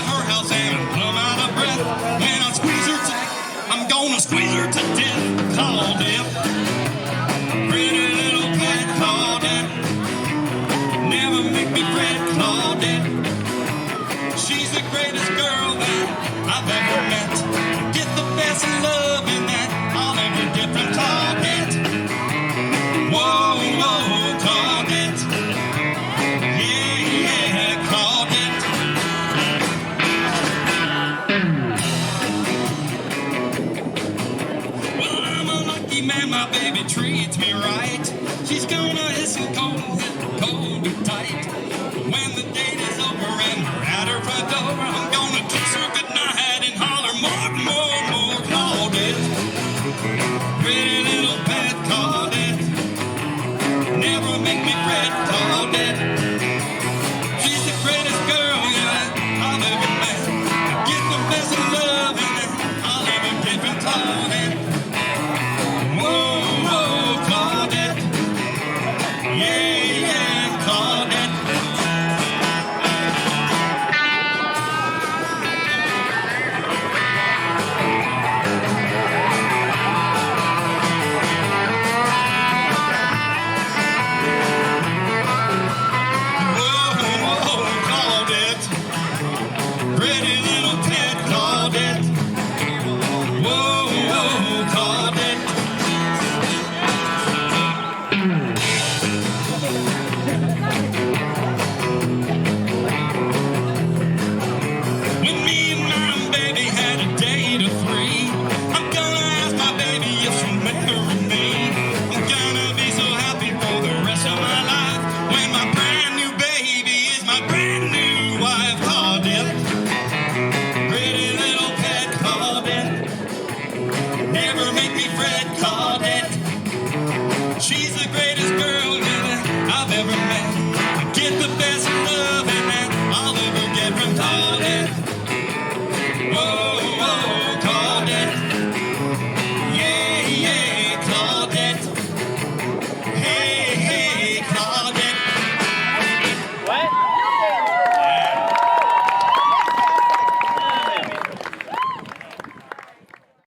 her house and I'm out of breath. When I squeeze her tight, I'm gonna squeeze her to death. Claudette, pretty little pet Claudette, never make me fret Claudette. She's the greatest girl that I've ever met. Get the best love in that I'll ever get from Claudette. Whoa, whoa, Claudette. Yeah, yeah, Claudette. Well, I'm a lucky man, my baby treats me right. She's gonna hiss and cold and hit cold and tight.